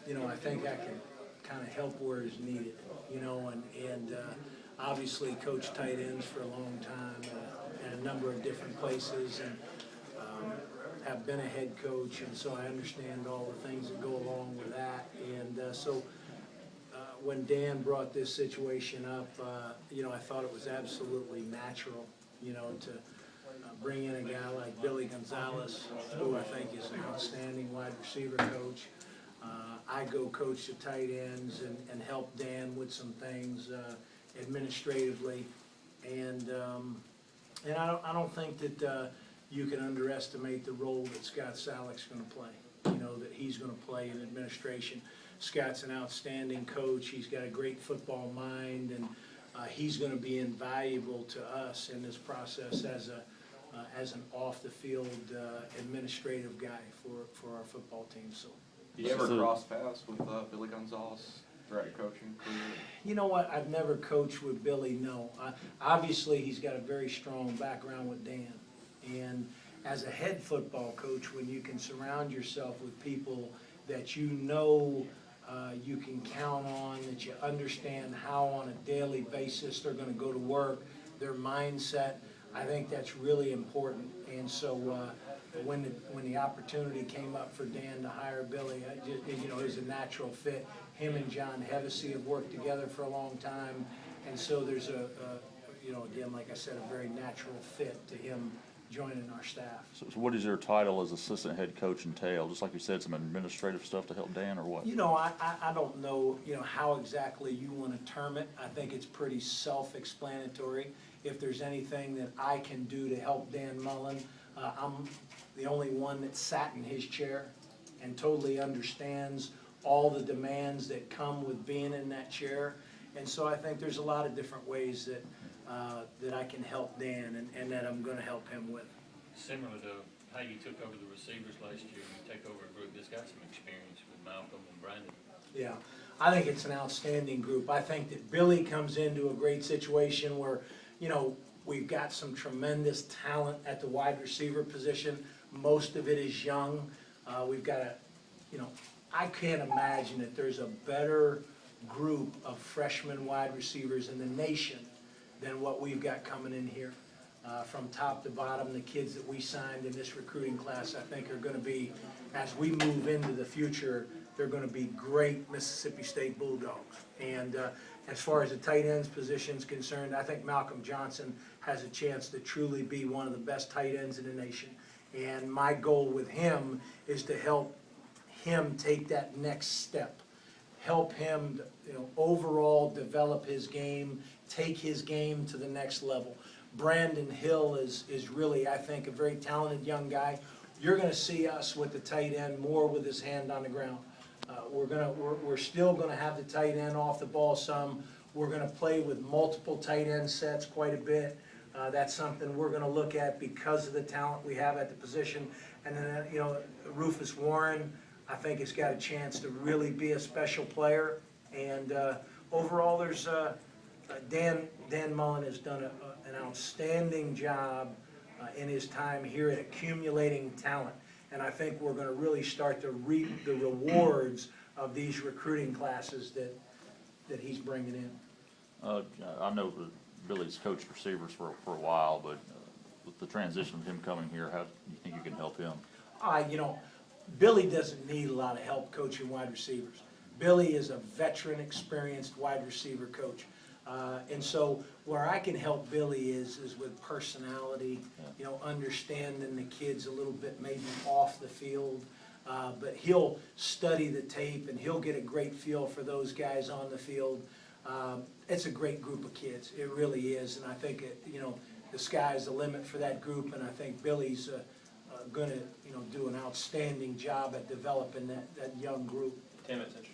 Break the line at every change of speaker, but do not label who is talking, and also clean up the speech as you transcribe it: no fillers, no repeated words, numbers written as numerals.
I think I can kind of help where is needed, and obviously coached tight ends for a long time in a number of different places, and have been a head coach, and so I understand all the things that go along with that. And so when Dan brought this situation up, I thought it was absolutely natural, to bring in a guy like Billy Gonzales, who I think is an outstanding wide receiver coach. I go coach the tight ends and help Dan with some things administratively, and I don't think that you can underestimate the role that Scott Salik's going to play. That he's going to play in administration. Scott's an outstanding coach. He's got a great football mind, and he's going to be invaluable to us in this process as an off-the-field administrative guy for our football team. So.
Did you ever cross paths with Billy Gonzales throughout your coaching career?
You know what? I've never coached with Billy, no. Obviously, he's got a very strong background with Dan. And as a head football coach, when you can surround yourself with people that you can count on, that you understand how on a daily basis they're going to go to work, their mindset, I think that's really important. And so when the opportunity came up for Dan to hire Billy, it was a natural fit. Him and John Hevesy have worked together for a long time, and so there's again, like I said, a very natural fit to him joining our staff.
So what does your title as assistant head coach entail? Just like you said, some administrative stuff to help Dan, or what?
I don't know, how exactly you want to term it. I think it's pretty self-explanatory. If there's anything that I can do to help Dan Mullen, I'm the only one that sat in his chair and totally understands all the demands that come with being in that chair. And so I think there's a lot of different ways that I can help Dan and that I'm going to help him with.
Similar to how you took over the receivers last year, you take over a group that's got some experience with Malcolm and Brandon.
Yeah, I think it's an outstanding group. I think that Billy comes into a great situation where, we've got some tremendous talent at the wide receiver position. Most of it is young. We've got I can't imagine that there's a better group of freshman wide receivers in the nation than what we've got coming in here. From top to bottom, the kids that we signed in this recruiting class, I think, are going to be, as we move into the future, they're going to be great Mississippi State Bulldogs. And as far as the tight ends position is concerned, I think Malcolm Johnson has a chance to truly be one of the best tight ends in the nation. And my goal with him is to help him take that next step, help him overall develop his game, take his game to the next level. Brandon Hill is really, I think, a very talented young guy. You're going to see us with the tight end more with his hand on the ground. We're still going to have the tight end off the ball some. We're going to play with multiple tight end sets quite a bit. That's something we're going to look at because of the talent we have at the position. And then, Rufus Warren, I think, has got a chance to really be a special player. And overall, there's Dan Mullen has done an outstanding job in his time here at accumulating talent. And I think we're going to really start to reap the rewards of these recruiting classes that he's bringing in.
I know that Billy's coached receivers for a while, but with the transition of him coming here, how do you think you can help him?
Billy doesn't need a lot of help coaching wide receivers. Billy is a veteran, experienced wide receiver coach. And so where I can help Billy is with personality, understanding the kids a little bit maybe off the field. But he'll study the tape and he'll get a great feel for those guys on the field. It's a great group of kids. It really is. And I think, the sky's the limit for that group. And I think Billy's going to, do an outstanding job at developing that young group.
Tim, it's interesting.